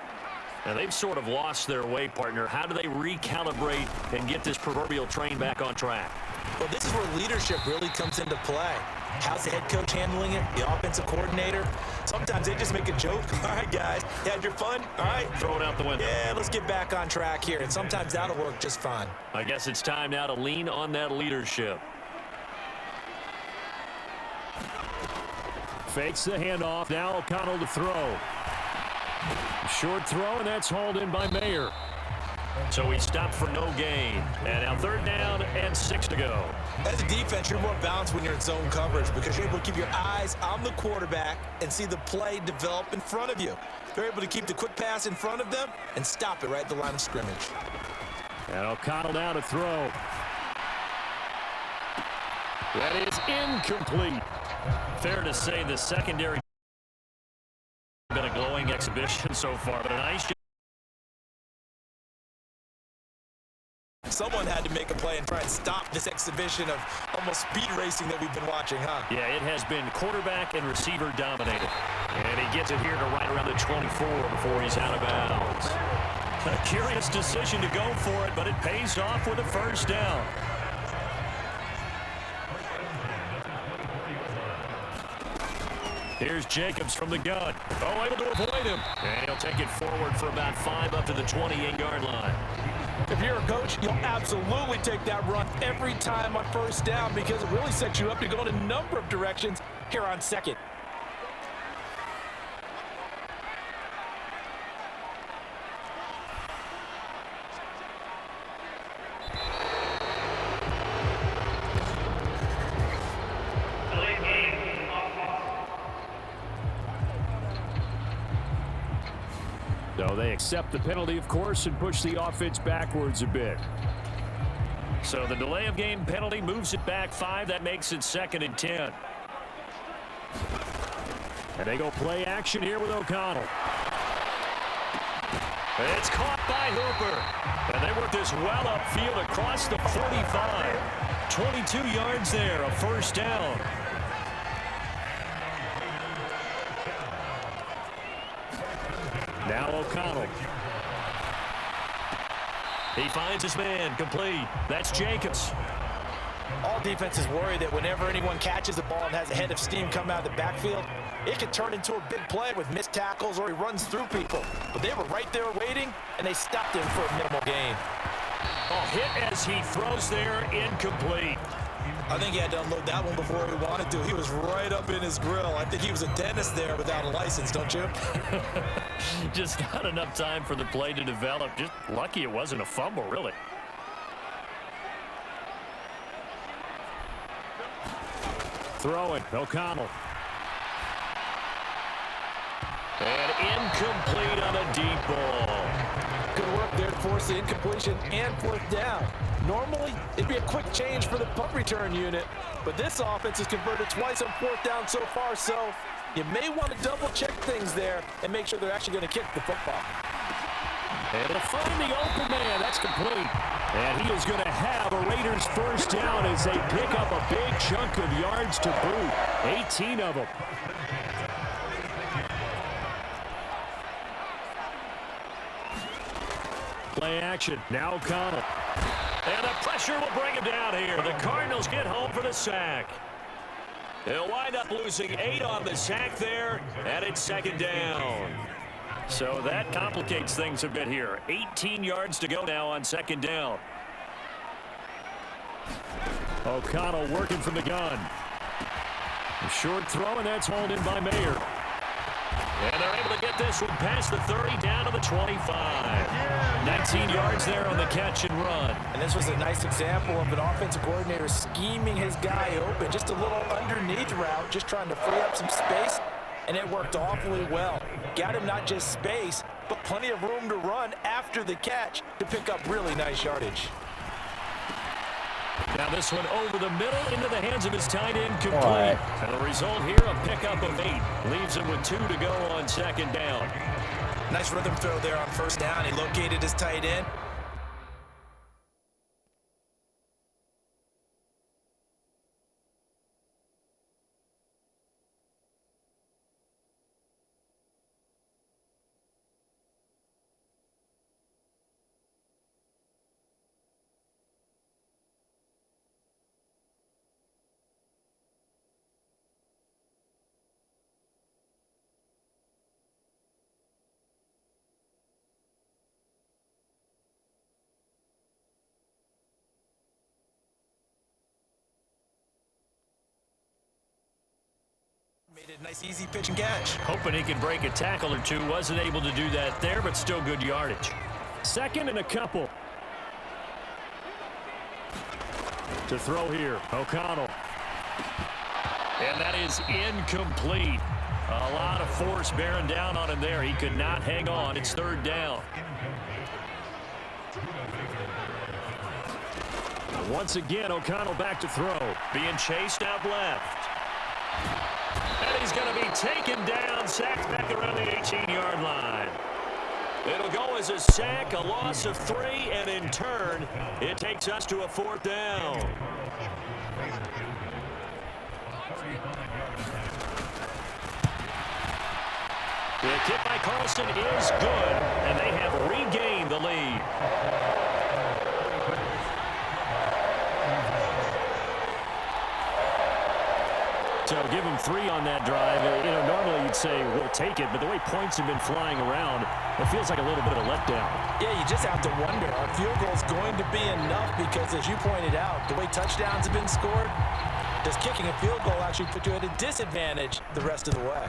Now, they've sort of lost their way, partner. How do they recalibrate and get this proverbial train back on track? Well, this is where leadership really comes into play. How's the head coach handling it? The offensive coordinator? Sometimes they just make a joke. All right, guys, you had your fun? All right. Throw it out the window. Yeah, let's get back on track here. And sometimes that'll work just fine. I guess it's time now to lean on that leadership. Fakes the handoff. Now O'Connell to throw. Short throw, and that's hauled in by Mayer. So he stopped for no gain. And now 3rd down and 6 to go. As a defense, you're more balanced when you're in zone coverage because you're able to keep your eyes on the quarterback and see the play develop in front of you. You're able to keep the quick pass in front of them and stop it right at the line of scrimmage. And O'Connell now to throw. That is incomplete. Fair to say the secondary been a glowing exhibition so far, but a nice job. Someone had to make a play and try and stop this exhibition of almost speed racing that we've been watching, huh? Yeah, it has been quarterback and receiver dominated. And he gets it here to right around the 24 before he's out of bounds. A curious decision to go for it, but it pays off with a first down. Here's Jacobs from the gun. Oh, able to avoid him. And he'll take it forward for about 5 up to the 28-yard line. If you're a coach, you'll absolutely take that run every time on first down because it really sets you up to go in a number of directions here on 2nd. So they accept the penalty, of course, and push the offense backwards a bit. So the delay of game penalty moves it back 5. That makes it 2nd and 10. And they go play action here with O'Connell. It's caught by Hooper. And they work this well upfield across the 45. 22 yards there, a first down. Now O'Connell. He finds his man, complete. That's Jacobs. All defenses worry that whenever anyone catches the ball and has a head of steam come out of the backfield, it can turn into a big play with missed tackles or he runs through people. But they were right there waiting, and they stopped him for a minimal gain. A hit as he throws there, incomplete. I think he had to unload that one before he wanted to. He was right up in his grill. I think he was a dentist there without a license, don't you? Just not enough time for the play to develop. Just lucky it wasn't a fumble, really. Throwing, O'Connell. And incomplete on a deep ball. Good work there to force the incompletion and fourth down. Normally, it'd be a quick change for the punt return unit, but this offense has converted twice on fourth down so far, so you may want to double-check things there and make sure they're actually going to kick the football. And to find the open man, that's complete. And he is going to have a Raiders first down as they pick up a big chunk of yards to boot. 18 of them. Play action. Now O'Connell. And the pressure will bring him down here. The Cardinals get home for the sack. They'll wind up losing 8 on the sack there, and it's second down. So that complicates things a bit here. 18 yards to go now on second down. O'Connell working from the gun. A short throw, and that's hauled in by Mayer. And they're able to get this one past the 30 down to the 25. 19 yards there on the catch and run. And this was a nice example of an offensive coordinator scheming his guy open. Just a little underneath route, just trying to free up some space, and it worked awfully well. Got him not just space, but plenty of room to run after the catch to pick up really nice yardage. Now this one over the middle into the hands of his tight end, complete. And the result here, a pickup of 8. Leaves him with 2 to go on second down. Nice rhythm throw there on first down. He located his tight end. Made it a nice, easy pitch and catch. Hoping he can break a tackle or two. Wasn't able to do that there, but still good yardage. Second and a couple. To throw here, O'Connell. And that is incomplete. A lot of force bearing down on him there. He could not hang on. It's third down. Once again, O'Connell back to throw. Being chased out left. And he's going to be taken down, sacked back around the 18-yard line. It'll go as a sack, a loss of 3, and in turn, it takes us to a fourth down. The kick by Carlson is good, and they have regained the lead. So give him 3 on that drive. You know, normally you'd say we'll take it, but the way points have been flying around, it feels like a little bit of a letdown. Yeah, you just have to wonder, are field goals going to be enough? Because as you pointed out, the way touchdowns have been scored, does kicking a field goal actually put you at a disadvantage the rest of the way?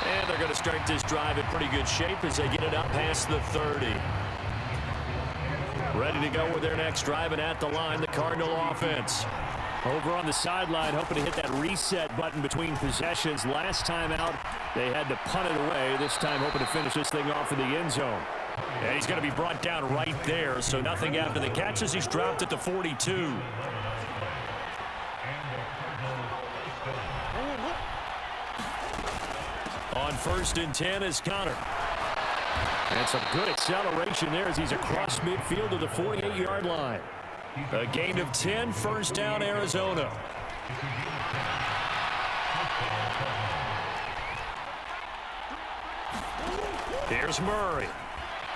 And they're going to start this drive in pretty good shape as they get it up past the 30. Ready to go with their next drive, and at the line, the Cardinal offense. Over on the sideline, hoping to hit that reset button between possessions. Last time out, they had to punt it away. This time, hoping to finish this thing off in the end zone. And he's going to be brought down right there, so nothing after the catches. He's dropped at the 42. On first and 10 is Connor. And some good acceleration there as he's across midfield to the 48-yard line. A gain of 10, first down, Arizona. Here's Murray.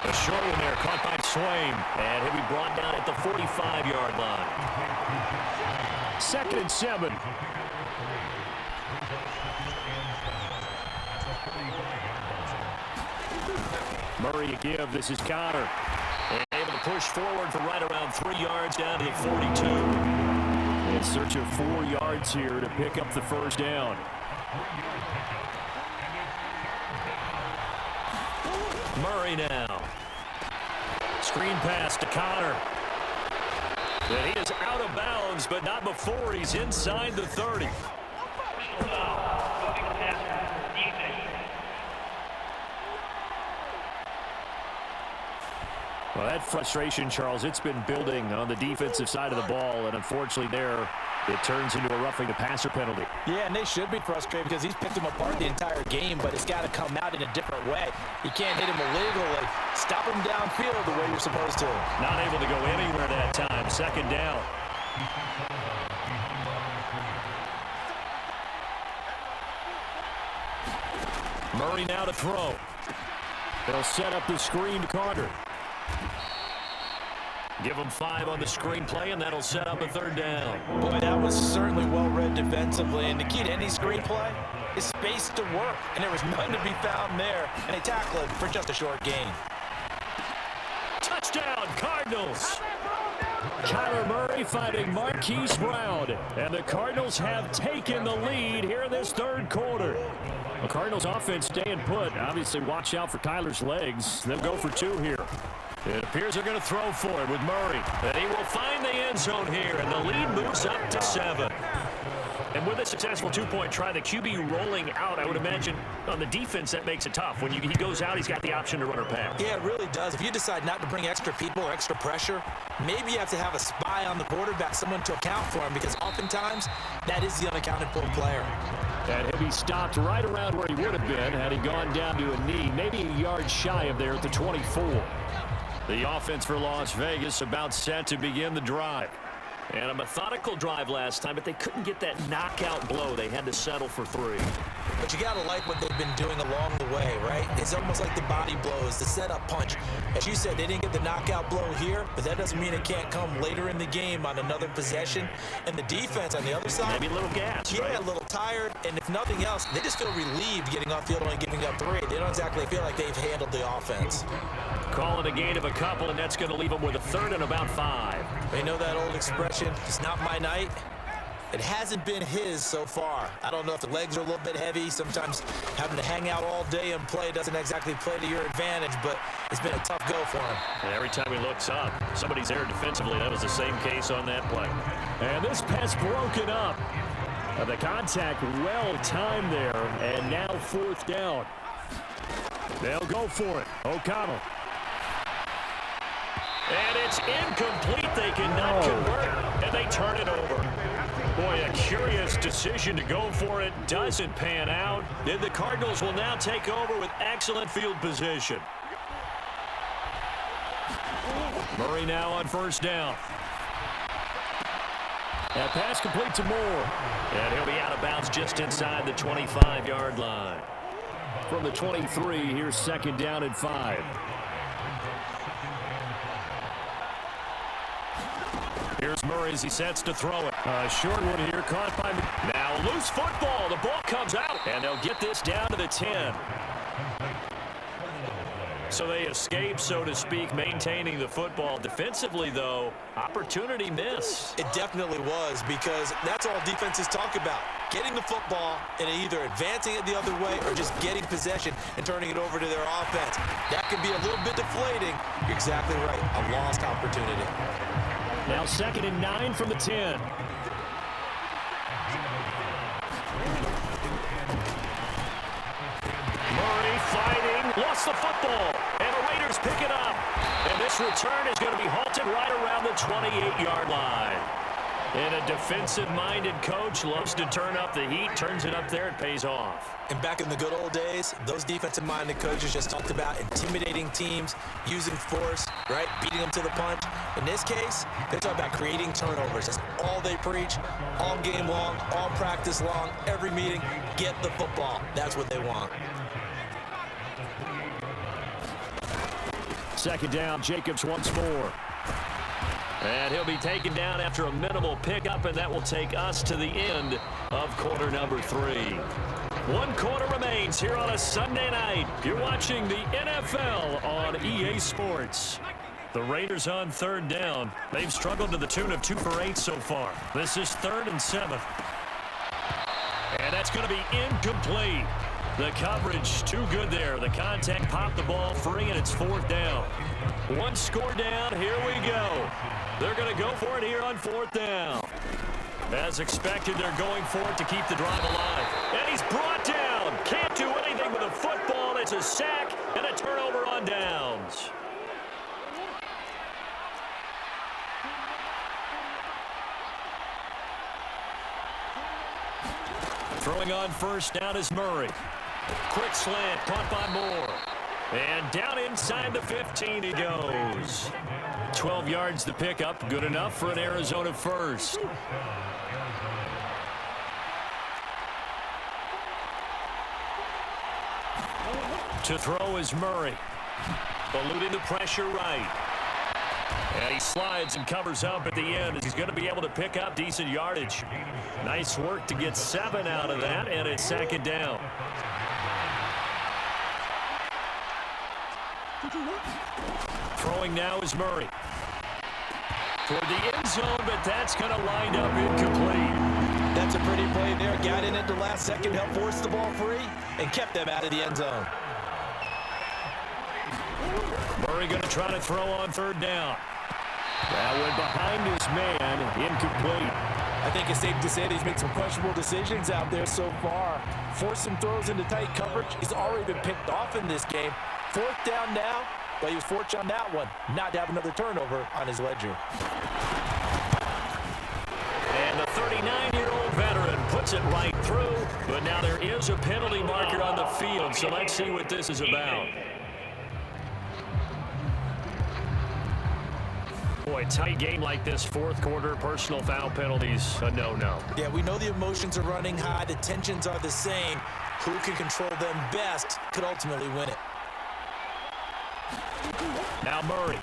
A short one there, caught by Swain. And he'll be brought down at the 45-yard line. Second and 7. Murray a give. This is Connor. And able to push forward for right around 3 yards down to the 42. In search of 4 yards here to pick up the first down. Murray now. Screen pass to Connor. And he is out of bounds, but not before he's inside the 30. Well, that frustration, Charles, it's been building on the defensive side of the ball, and unfortunately there it turns into a roughing the passer penalty. Yeah, and they should be frustrated because he's picked him apart the entire game, but it's got to come out in a different way. You can't hit him illegally. Stop him downfield the way you're supposed to. Not able to go anywhere that time. Second down. Murray now to throw. They'll set up the screen to Carter. Give him 5 on the screenplay, and that'll set up a third down. Boy, that was certainly well-read defensively, and the key to any screenplay is space to work, and there was none to be found there, and they tackle it for just a short gain. Touchdown, Cardinals! Kyler Murray fighting Marquise Brown, and the Cardinals have taken the lead here in this third quarter. The Cardinals offense staying put. Obviously, watch out for Kyler's legs. They'll go for 2 here. It appears they're going to throw for it with Murray. And he will find the end zone here, and the lead moves up to 7. And with a successful 2-point try, the QB rolling out, I would imagine on the defense that makes it tough. When he goes out, he's got the option to run or pass. Yeah, it really does. If you decide not to bring extra people or extra pressure, maybe you have to have a spy on the quarterback, someone to account for him, because oftentimes that is the unaccounted for player. And he'll be stopped right around where he would have been had he gone down to a knee, maybe a yard shy of there at the 24. The offense for Las Vegas about set to begin the drive. And a methodical drive last time, but they couldn't get that knockout blow. They had to settle for 3. But you got to like what they've been doing along the way, right? It's almost like the body blows, the setup punch. As you said, they didn't get the knockout blow here, but that doesn't mean it can't come later in the game on another possession. And the defense on the other side, Maybe a little gas, yeah, right? a little tired. And if nothing else, they just feel relieved getting off field, only giving up 3. They don't exactly feel like they've handled the offense. Call it a gain of a couple, and that's going to leave them with a third and about 5. They know that old expression, it's not my night. It hasn't been his so far. I don't know if the legs are a little bit heavy. Sometimes having to hang out all day and play doesn't exactly play to your advantage, but it's been a tough go for him. And every time he looks up, somebody's there defensively. That was the same case on that play. And this pass broken up. The contact well timed there, and now 4th down. They'll go for it. O'Connell. And it's incomplete. They cannot convert, and they turn it over. Boy, a curious decision to go for it. Doesn't pan out. And the Cardinals will now take over with excellent field position. Murray now on first down. That pass complete to Moore. And he'll be out of bounds just inside the 25-yard line. From the 23, here's 2nd down and 5. Here's Murray as he sets to throw it. Short one here, caught by... Now loose football. The ball comes out, and they'll get this down to the 10. So they escape, so to speak, maintaining the football. Defensively, though, opportunity miss. It definitely was, because that's all defenses talk about. Getting the football and either advancing it the other way or just getting possession and turning it over to their offense. That can be a little bit deflating. You're exactly right. A lost opportunity. Now 2nd and 9 from the 10. Murray fighting, lost the football, and the Raiders pick it up. And this return is going to be halted right around the 28-yard line. And a defensive-minded coach loves to turn up the heat, turns it up there, it pays off. And back in the good old days, those defensive-minded coaches just talked about intimidating teams, using force, right, beating them to the punch. In this case, they're talking about creating turnovers. That's all they preach, all game long, all practice long, every meeting. Get the football. That's what they want. 2nd down, Jacobs once more. And he'll be taken down after a minimal pickup, and that will take us to the end of quarter number 3. One quarter remains here on a Sunday night. You're watching the NFL on EA Sports. The Raiders on third down. They've struggled to the tune of 2 for 8 so far. This is 3rd and 7. And that's going to be incomplete. The coverage too good there. The contact popped the ball free, and it's 4th down. One score down. Here we go. They're going to go for it here on 4th down. As expected, they're going for it to keep the drive alive. And he's brought down. Can't do anything with a football. It's a sack and a turnover on downs. Throwing on first down is Murray. Quick slant, caught by Moore. And down inside the 15 he goes. 12 yards to pick up, good enough for an Arizona first. To throw is Murray. Eluding the pressure right. And he slides and covers up at the end as he's going to be able to pick up decent yardage. Nice work to get 7 out of that, and it's 2nd down. Throwing now is Murray. Toward the end zone, but that's going to wind up incomplete. That's a pretty play there. Got in at the last second, helped force the ball free, and kept them out of the end zone. Murray going to try to throw on 3rd down. That went behind his man, incomplete. I think it's safe to say that he's made some questionable decisions out there so far. Forced some throws into tight coverage. He's already been picked off in this game. 4th down now, but he was fortunate on that one not to have another turnover on his ledger. And the 39-year-old veteran puts it right through, but now there is a penalty marker on the field, so let's see what this is about. Boy, tight game like this, 4th quarter, personal foul penalties, a no-no. Yeah, we know the emotions are running high. The tensions are the same. Who can control them best could ultimately win it. Now Murray.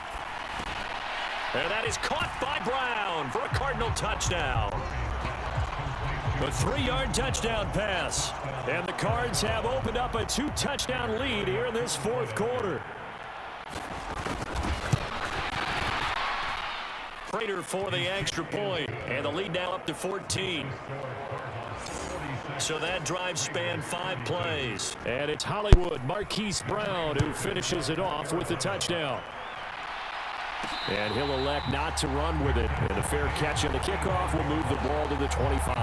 And that is caught by Brown for a Cardinal touchdown. A 3-yard touchdown pass. And the Cards have opened up a 2-touchdown lead here in this 4th quarter. Prater for the extra point, and the lead now up to 14. So that drive spanned 5 plays. And it's Hollywood Marquise Brown who finishes it off with the touchdown. And he'll elect not to run with it. And a fair catch on the kickoff will move the ball to the 25.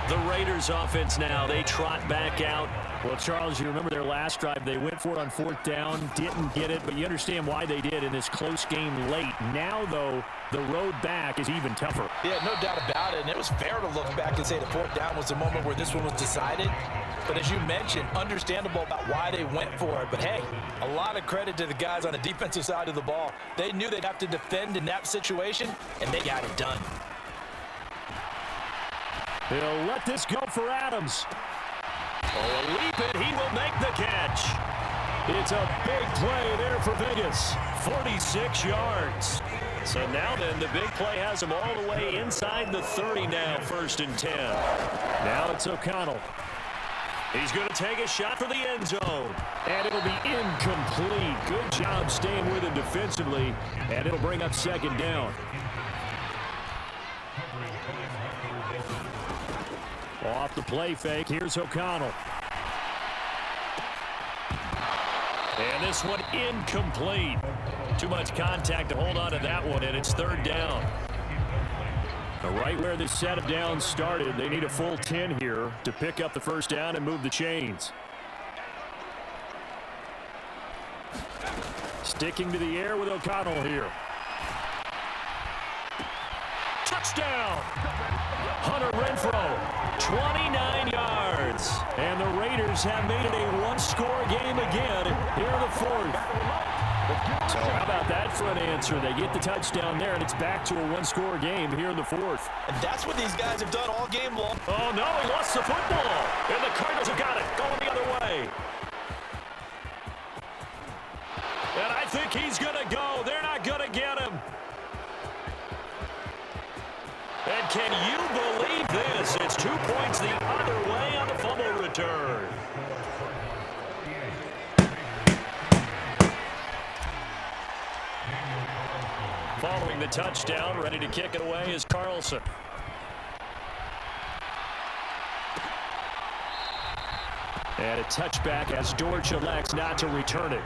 The Raiders offense now, they trot back out. Well, Charles, you remember their last drive. They went for it on 4th down, didn't get it, but you understand why they did in this close game late. Now, though, the road back is even tougher. Yeah, no doubt about it, and it was fair to look back and say the 4th down was the moment where this one was decided. But as you mentioned, understandable about why they went for it. But, hey, a lot of credit to the guys on the defensive side of the ball. They knew they'd have to defend in that situation, and they got it done. He'll let this go for Adams. Oh, a leap it, he will make the catch. It's a big play there for Vegas. 46 yards. So now then, the big play has him all the way inside the 30 now, 1st and 10. Now it's O'Connell. He's going to take a shot for the end zone. And it'll be incomplete. Good job staying with him defensively. And it'll bring up 2nd down. Off the play fake, here's O'Connell. And this one incomplete. Too much contact to hold on to that one, and it's 3rd down. Right where this set of downs started, they need a full 10 here to pick up the 1st down and move the chains. Sticking to the air with O'Connell here. Touchdown! Hunter Renfrow. 29 yards. And the Raiders have made it a 1-score game again here in the 4th. So how about that for an answer? They get the touchdown there, and it's back to a 1-score game here in the 4th. And that's what these guys have done all game long. Oh, no, he lost the football. And the Cardinals have got it, going the other way. And I think he's going to go. They're not going to get him. And can you believe this? It's 2 points the other way on the Following the touchdown, ready to kick it away is Carlson. And a touchback as Georgia elects not to return it.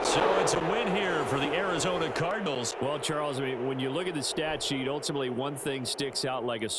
So it's a win here for the Arizona Cardinals. Well, Charles, I mean, when you look at the stat sheet, ultimately one thing sticks out like a